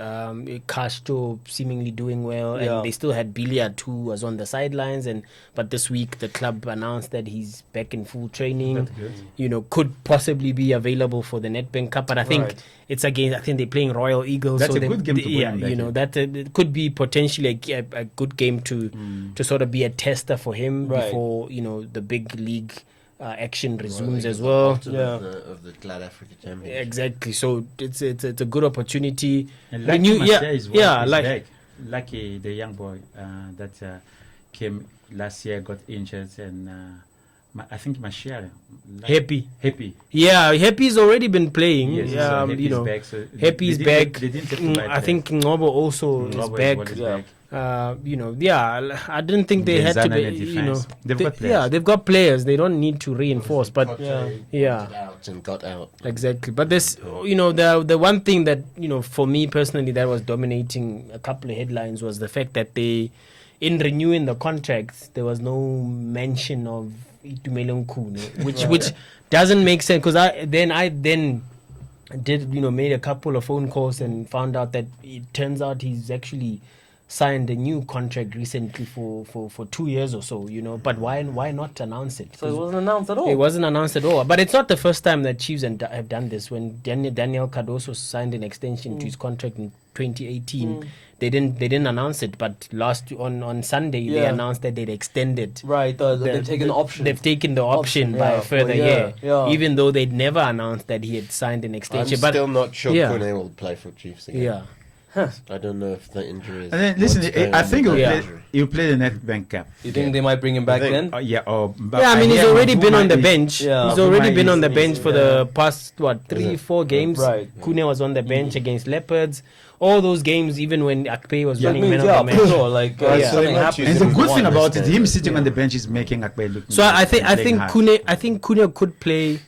Castro seemingly doing well, Yeah. and they still had Biliard who was on the sidelines. But this week the club announced that he's back in full training. Could possibly be available for the Nedbank Cup, but I think Right. it's against. I think they're playing Royal Eagles. That's so a good game to put yeah, him back that it could be potentially a good game to sort of be a tester for him Right. before the big league action resumes as well. Yeah. Of the Glad Africa Championship. Exactly. So it's a good opportunity. And When you- Marcia yeah, is yeah, is like- back. Lucky the young boy that came last year, got injured, and I think Marcia. Happy. Happy. Yeah, Happy's already been playing. Yes, so Happy's back. So Happy's they back. They didn't have to buy I think Ngobo also is Ngobo back. well is Yeah. back. I didn't think they had to Genzana in be, the defense. They've got players. yeah, they've got players. They don't need to reinforce, but yeah. Out and got out. Exactly. But this, the one thing that, for me personally, that was dominating a couple of headlines was the fact that in renewing the contracts, there was no mention of Itumeleng Khune, which doesn't make sense, because I then did, made a couple of phone calls and found out that it turns out he's actually signed a new contract recently for 2 years or so, but why not announce it? So it wasn't announced at all. It wasn't announced at all. But it's not the first time that Chiefs have done this. When Daniel Cardoso signed an extension to his contract in 2018, they didn't announce it. But on Sunday, they Yeah. announced that they'd extended. Right, they've taken the option. They've taken the option by yeah, a further for a year, year, yeah. even though they'd never announced that he had signed an I'm extension. But still not sure yeah. Kone will play for Chiefs again. yeah, I don't know if the injury is. And then listen, what's going I on think with he'll Yeah. play. injury. He'll play the Nedbank Cup. You think they might bring him back think- then? Yeah, yeah. I mean, he's hear already been Mavuma on the is- bench. Yeah. He's already Mavuma been is- on the bench for the yeah. past 3-4 games. Right. Kune was on the bench against Leopards. All those games, even when Akpe was That running means, man of the for match. sure. Like, Yeah. something So happens. And the He's good won thing this about it, game. him sitting on the bench is making Akpe look. So I think playing hard. I think Kune could play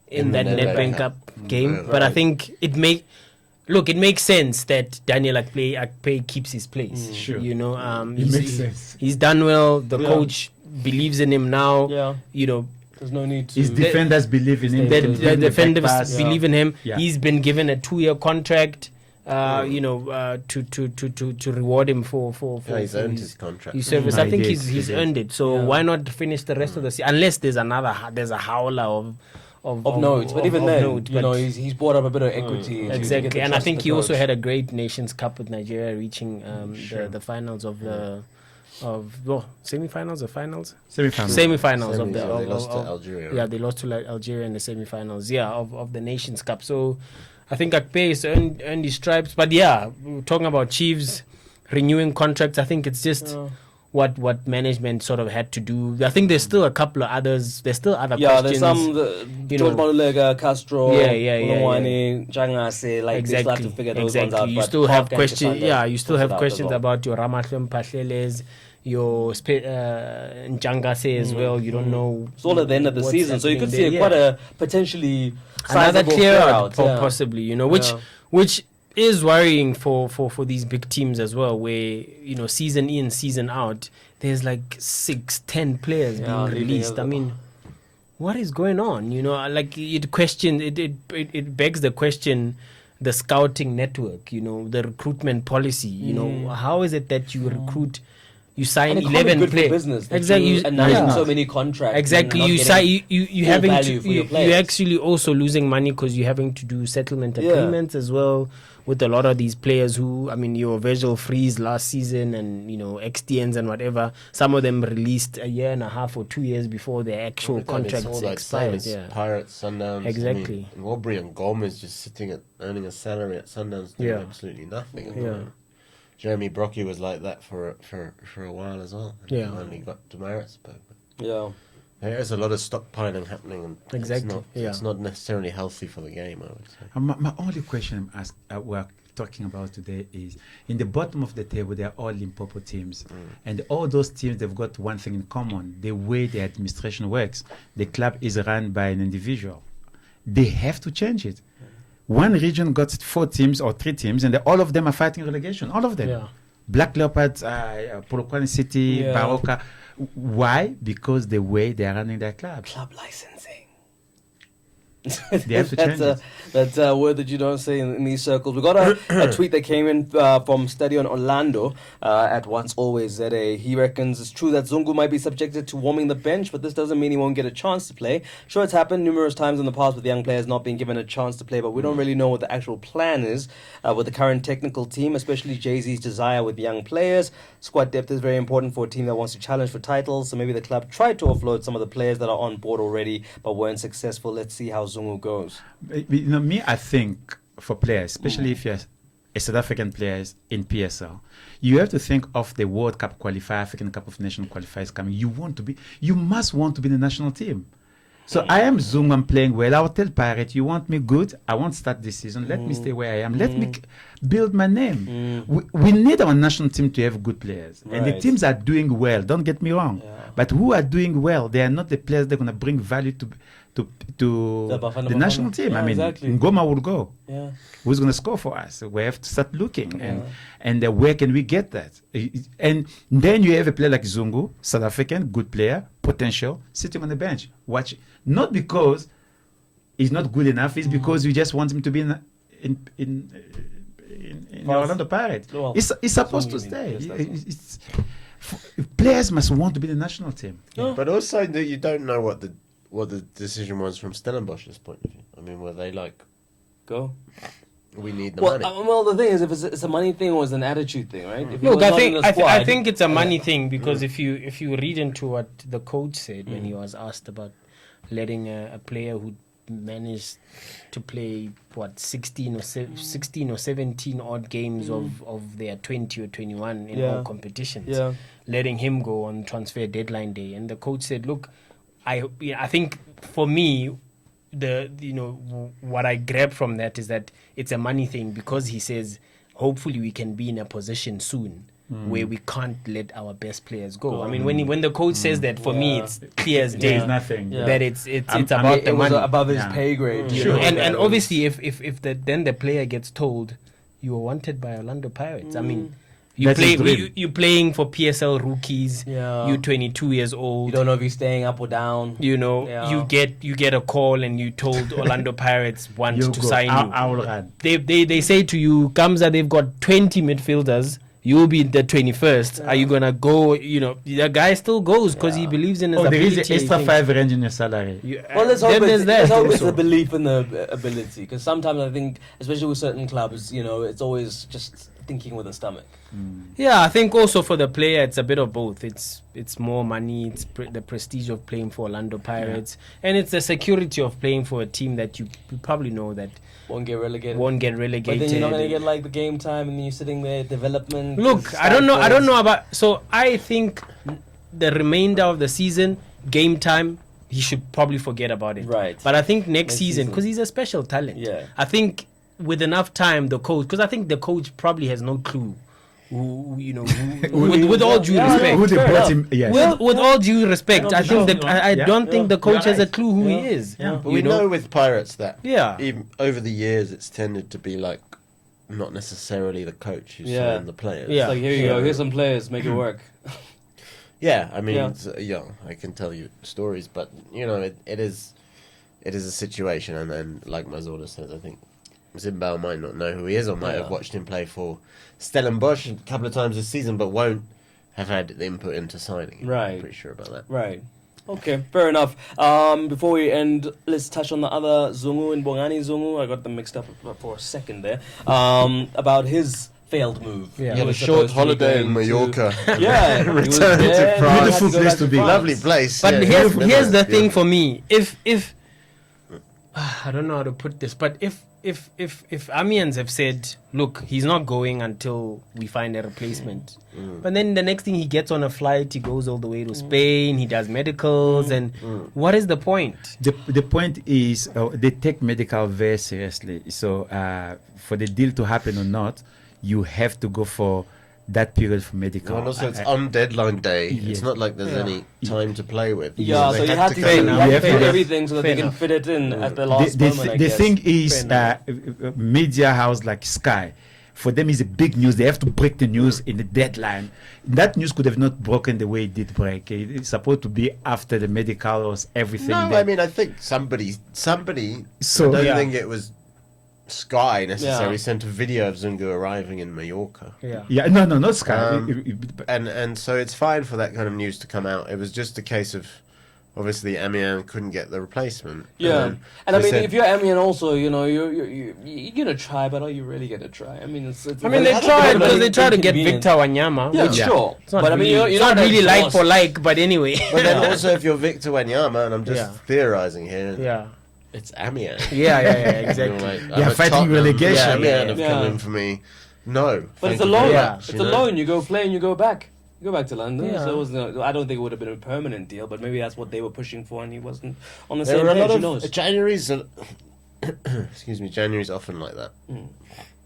in that the Nedbank Nedbank Cup Cup. game, but I think it makes sense that Daniel Akpe keeps his place. Sure. He's, makes sense. He's done well. The Yeah. coach believes in him now. Yeah. You There's no need to. His defenders believe in him. the, They the give him the back defenders pass. believe in him. Yeah. He's been given a 2-year contract. To reward him for Yeah, he's earned his his contract. his service. No, I he think did, he's he did. earned it. So Yeah. why not finish the rest of the season? Unless there's a howler of notes, but even of then, note, you know, but- he's brought up a bit of equity. to get exactly. the And I trust think of he the also coach. had a great Nations Cup with Nigeria, reaching the finals semi-finals or finals. Semi-final. Semi-finals of Semis, the yeah, they lost to of- Algeria. Yeah, they lost to Algeria in the semi-finals. Yeah, of the Nations Cup. So I think Akpe has earned his stripes. But yeah, we're talking about Chiefs renewing contracts. I think it's just what management sort of had to do. I think there's still a couple of others. There's still other Yeah, questions. there's some George know. Malulega, Castro, Yeah. Ulumwani, Jangase, like they still have to figure those ones out. You but still have Park and questions. Kasanda Yeah, you still sort have it out as questions well. about your Ramatlem Pahleles, Njangase as well. You don't know. It's all at the end of the what's season, so you could happening see there, quite a potentially another sizable clear clear out, yeah. possibly. You know, which is worrying for these big teams as well, where season in, season out, there's like 6-10 players being released. I mean, what is going on? Like it begs the question, the scouting network, the recruitment policy. How is it that you recruit? You sign 11 players. Business. Exactly. Announcing so many contracts. Exactly. You having value for your players. you're actually also losing money because you're having to do settlement agreements as well with a lot of these players who, I mean, your Virgil Freeze last season and XTNs and whatever. Some of them released a year and a half or 2 years before their actual contracts expired. Pirates, Sundowns. Exactly. I mean, Aubrey and Gomez just sitting at earning a salary at Sundowns doing absolutely nothing. Jeremy Brocky was like that for a while as well. And he only got demerits, but there's a lot of stockpiling happening, and it's not necessarily healthy for the game, I would say. My only question we're talking about today is, in the bottom of the table, they are all Limpopo teams. And all those teams, they've got one thing in common: the way the administration works. The club is run by an individual. They have to change it. One region got 4 teams or 3 teams, and all of them are fighting relegation. All of them. Yeah. Black Leopards, Polokwane City, Baroka. Why? Because the way they are running their club. Club licensing. They have to change it. That's a word that you don't say in these circles. We got a tweet that came in from Stadion Orlando at Once Always ZA. He reckons it's true that Zungu might be subjected to warming the bench, but this doesn't mean he won't get a chance to play. Sure, it's happened numerous times in the past with young players not being given a chance to play, but we don't really know what the actual plan is with the current technical team, especially Jay-Z's desire with young players. Squad depth is very important for a team that wants to challenge for titles, so maybe the club tried to offload some of the players that are on board already, but weren't successful. Let's see how Zungu goes. I think for players, especially if you're a South African players in PSL, you have to think of the World Cup qualifier, African Cup of Nations qualifiers coming. You must want to be in the national team. So I am Zungu, I'm playing well. I'll tell Pirate, you want me good? I won't start this season. Let me stay where I am. Let me build my name. We need our national team to have good players. Right. And the teams are doing well, don't get me wrong. Yeah. But who are doing well, they are not the players that are going to bring value to the national team. Yeah, I mean, exactly. Ngoma will go. Yeah. Who's going to score for us? We have to start looking. And where can we get that? And then you have a player like Zungu, South African, good player, potential, sitting on the bench, watching. Not because he's not good enough, it's because you just want him to be in Orlando Pirates. Well, he's supposed to stay. Players must want to be the national team. But also, you don't know what the decision was from Stellenbosch's point of view. I mean, were they like, go? We need the money. Well, the thing is, if it's a money thing or it's an attitude thing, right? Look, I think it's a money thing because if you read into what the coach said when he was asked about letting a player who managed to play 16 or 17 odd games of their 20 or 21 in all competitions, letting him go on transfer deadline day, and the coach said, look, I think for me, what I grab from that is that it's a money thing, because he says hopefully we can be in a position soon where we can't let our best players go. I mean, when the coach says that, for me it's clear as day that it's about the money. Above his pay grade. Sure. And obviously if then the player gets told you were wanted by Orlando Pirates, I mean, you're playing for PSL rookies. You're 22 years old. You don't know if you're staying up or down. You get a call and you told Orlando Pirates want to sign you. I will run. They say to you, Gamza, they've got 20 midfielders. You'll be the 21st. Are you gonna go? The guy still goes because he believes in his ability. There is an extra 5 range in your salary. Well, let's hope it's the belief in the ability, because sometimes I think, especially with certain clubs, it's always just thinking with the stomach. Yeah, I think also for the player, it's a bit of both. It's more money, it's the prestige of playing for Orlando Pirates, and it's the security of playing for a team that you probably know that won't get relegated. But then you're not going to get like the game time, and then you're sitting there, development. Look, I don't know about. So I think the remainder of the season, game time, he should probably forget about it. Right. But I think next season, because he's a special talent. Yeah. I think with enough time, the coach, because I think the coach probably has no clue with all due respect. Who they fair brought enough. him? Yes. With all due respect, Yeah, I think sure. I don't think the coach has a clue who he Yeah. is. Yeah. But we know with Pirates that Yeah. even over the years it's tended to be like not necessarily the coach who's Yeah. signing the players. Yeah. It's like, here you go. Here's some players. Make it work. Yeah, I mean, Yeah. I can tell you stories, but it is a situation, and then like Mazzola says, I think Zimbabwe might not know who he is, or might have watched him play for Stellenbosch a couple of times this season, but won't have had the input into signing him. Right. I'm pretty sure about that. Right. Okay, fair enough. Before we end, let's touch on the other Zungu and Bongani Zungu. I got them mixed up for a second there. About his failed move. Yeah. He had a was short supposed to be holiday in going to- Mallorca. Yeah, he was Returned to there, France. he had to Beautiful go place back to be. France. Lovely place. But yeah, here's never- the thing yeah. for me. If I don't know how to put this, but if Amiens have said, look, he's not going until we find a replacement, but then the next thing he gets on a flight, he goes all the way to Spain, he does medicals, and what is the point? The point is they take medical very seriously. So for the deal to happen or not, you have to go for that period for medical. And also, it's on deadline day. Yeah. It's not like there's any time to play with. Yeah, so They you have to kind of- fit Yeah. everything so that Fair they can enough. fit it in at the last the moment, I the guess. thing is, Fair media house like Sky, for them is a big news. They have to break the news in the deadline. That news could have not broken the way it did break. It's supposed to be after the medicals, everything. No, there. I mean, I think somebody. So- I don't Yeah. think it was Sky necessarily Yeah. sent a video of Zungu arriving in Mallorca, Yeah, no, not Sky. But- and so it's fine for that kind of news to come out. It was just a case of obviously Amiens couldn't get the replacement. Yeah, and I they mean, said- if you're Amiens also, you're gonna try, but are you really gonna try? I mean, it's I mean, they tried because they tried to get inconvenient. Victor Wanyama. Yeah, which sure. it's not But I mean, really, you're it's not not really like exhaust. for like, but anyway. But then also, if you're Victor Wanyama, and I'm just Yeah. theorizing here, yeah. it's Amiens. Yeah, You're exactly. like, Yeah, I'm at fighting Tottenham, relegation. Amiens have Yeah. come in for me. No, But it's thank a you loan. very Yeah. much, It's you a know? loan. You go play and you go back. You go back to London. Yeah. So it wasn't. I don't think it would have been a permanent deal, but maybe that's what they were pushing for, and he wasn't on the There same are a page. lot Who of knows? January's. Excuse me, January's often like that Mm.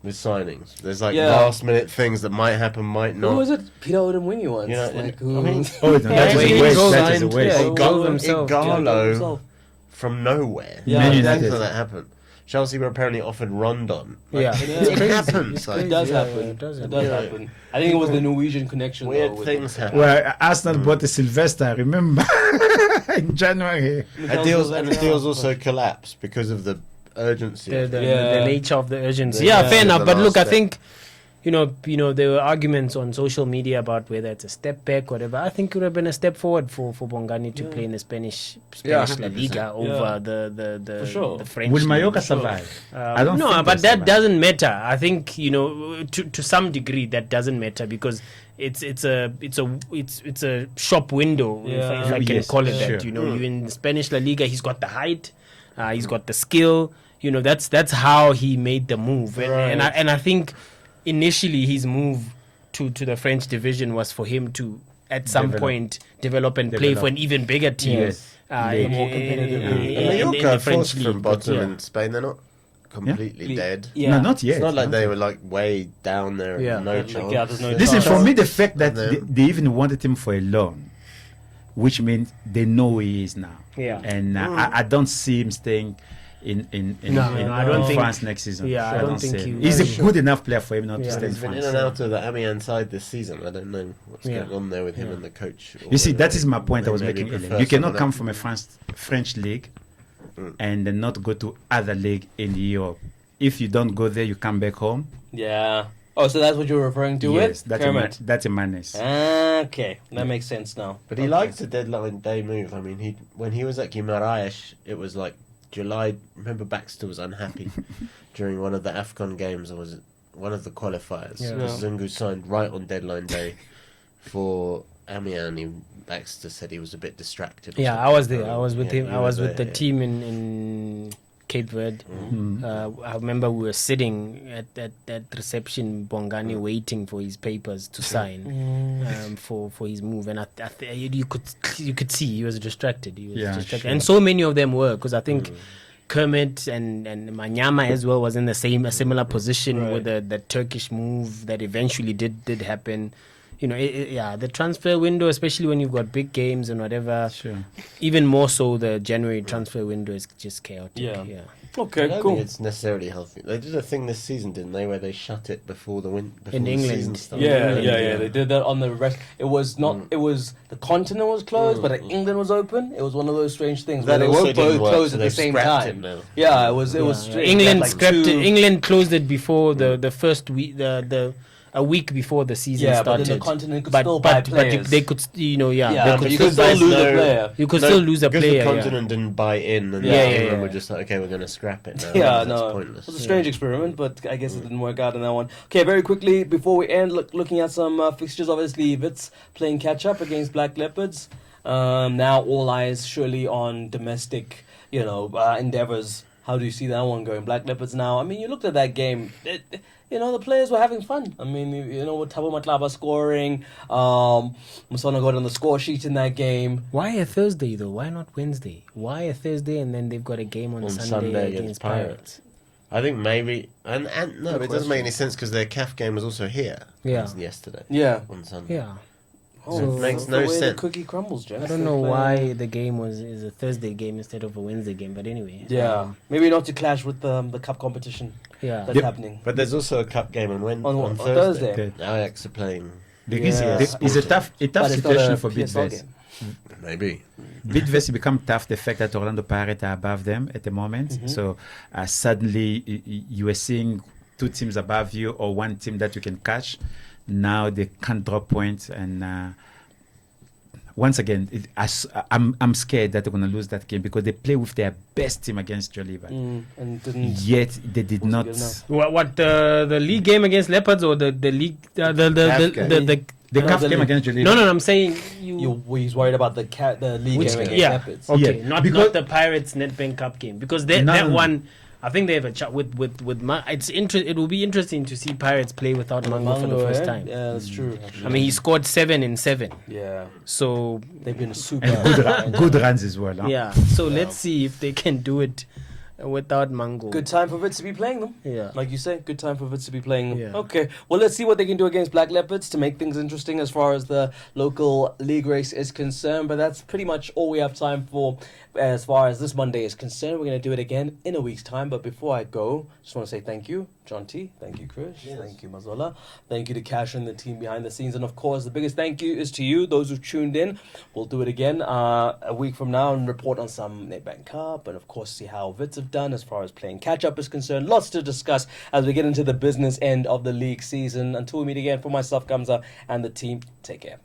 with signings. There's like Yeah. last minute things that might happen, might Who not. was it? Peter Odemwingie once. You know, like, I who? mean- Oh, no, Yeah, that is he a waste. goes That is a and- waste. yeah, He goes himself. Igalo himself. from nowhere. Yeah, Man That's United. how that happened. Chelsea were apparently offered Rondon. Yeah. it crazy. happens. It's Like, It does Yeah, happen. it does It happen. does happen. I think it was the Norwegian connection. weird though, with things the- happen. Well, Arsenal bought the Sylvester, I remember, in January. And the deals also collapsed because of the urgency. the, of the, it. Yeah. the nature of the urgency. Yeah. Yeah, fair Yeah. enough. The But last look, I step. think, you know, there were arguments on social media about whether it's a step back, whatever. I think it would have been a step forward for Bongani to play in the Spanish Yeah, La 100%. Liga over the For sure. the French. Will league. Mallorca sure. survive? I don't No, think but they'll that survive. doesn't matter. I think to some degree that doesn't matter because it's a shop window if Yeah. I can Yes, call it sure. that. You in the Spanish La Liga, he's got the height, he's got the skill. That's how he made the move, and Right. I think initially his move to the French division was for him to at some Develop. point develop and play Develop. for an even bigger team. Yes. In, More competitive in, league. in, And in Mallorca the are French forced league. from but bottom yeah. in Spain. They're not completely dead. Yeah. No, not yet. It's not like no. they were like way down there. Yeah. No Like, chance. yeah, there's no Listen, chance. for me, the fact that And then- they even wanted him for a loan, which means they know who he is now. Yeah. And I don't see him staying in No, I don't think- France next season. Yeah, I don't think see him. he He's will. a good enough player for him not Yeah. to stay in He's been France. in and out of the Amiens side this season. I don't know what's Yeah. going on there with him Yeah. and the coach. or You see, whether that is my point I they was maybe making earlier. prefer You cannot someone come else. from a French league Mm. and then not go to other league in Europe. If you don't go there, you come back home. Yeah. Oh, so that's what you're referring to Yes, with that's Kermit. that's a madness. Okay, that makes sense now. But he likes a deadline day move. I mean, when he was at Guimaraes, it was like July. Remember, Baxter was unhappy during one of the AFCON games, or was it one of the qualifiers? Yeah. Because Zungu signed right on deadline day for Amiens. Baxter said he was a bit distracted. or Yeah, something. I was there. I was with Yeah, him. you I were was with the there, yeah. team in Cape Verde. Mm. I remember we were sitting at that reception, Bongani, waiting for his papers to sign for his move, and you could see he was distracted. He was Yeah, distracted, sure. and so many of them were because I think Kermit and Manyama as well was in a similar position with the Turkish move that eventually did happen. You know, the transfer window, especially when you've got big games and whatever. Sure. Even more so, the January transfer window is just chaotic. Yeah. I Okay, don't cool. think it's necessarily healthy. They did a thing this season, didn't they, where they shut it before the In the England. season started? Yeah. They did that on the rest. It was not. It was the continent was closed, but England was open. It was one of those strange things. That where they also were both didn't work, closed so at the they've same scrapped time. it now. Yeah, it was. It was strange. They England had, like, scrapped two- it. England closed it before the first week, a week before the season Yeah, started. but then the continent could still buy players. they could, they Yeah, could but you still could still buy- lose a player. You could still lose a because player. the Yeah. continent didn't buy in, and Yeah, England were just like, okay, we're going to scrap it now. Yeah, That's no, pointless. it was a strange experiment, but I guess it didn't work out in that one. Okay, very quickly before we end, looking at some fixtures. Obviously, Wits playing catch up against Black Leopards. Now all eyes surely on domestic, endeavors. How do you see that one going? Black Leopards now. I mean, you looked at that game. The players were having fun. I mean, with Thabo Matlaba scoring, Musona got on the score sheet in that game. Why a Thursday though? Why not Wednesday? Why a Thursday and then they've got a game on Sunday against Pirates? I think maybe, and no, but it doesn't make any sense because their CAF game was also here. Yeah. Yesterday. Yeah. On Sunday. Yeah. Oh, So it makes the no way the sense. cookie crumbles, Jeff. I don't know why the game is a Thursday game instead of a Wednesday game, but anyway. Yeah, maybe not to clash with the cup competition Yeah. that's happening. But there's also a cup game on Thursday. Thursday. Ajax are playing. Because Yeah. it's a tough But it's not situation a for PSL Bidvest. game. Maybe. Bidvest become tough. The fact that Orlando Pirates are above them at the moment, so suddenly you are seeing two teams above you or one team that you can catch. Now they can't drop points, and once again, I'm scared that they're going to lose that game because they play with their best team against Joliba. And didn't. Yet they did wasn't not. good enough. What the league game against Leopards or the league The No, CAF the game league. against Joliba. No, I'm saying He's worried about the league Which game game? against Yeah. Leopards. Okay, Yeah, not because- the Pirates Nedbank Cup game because that No, no, no. one. I think they have a chat with it will be interesting to see Pirates play without Mango for the Mango, first eh? time. Yeah, that's true. Actually. I mean, he scored 7 in 7. yeah, So they've been super. And good runs as well. Huh? yeah. So let's see if they can do it without Mango. Good time for Wits to be playing them. Yeah. Like you say, good time for Wits to be playing them. Yeah. Okay, well, let's see what they can do against Black Leopards to make things interesting as far as the local league race is concerned. But that's pretty much all we have time for as far as this Monday is concerned. We're going to do it again in a week's time. But before I go, just want to say thank you, John T. Thank you, Chris. Thank you, Mazola. Thank you to Cash and the team behind the scenes. And of course, the biggest thank you is to you, those who've tuned in. We'll do it again a week from now and report on some Nedbank Cup and, of course, see how Wits have done as far as playing catch-up is concerned. Lots to discuss as we get into the business end of the league season. Until we meet again, for myself, Gamza, and the team, take care.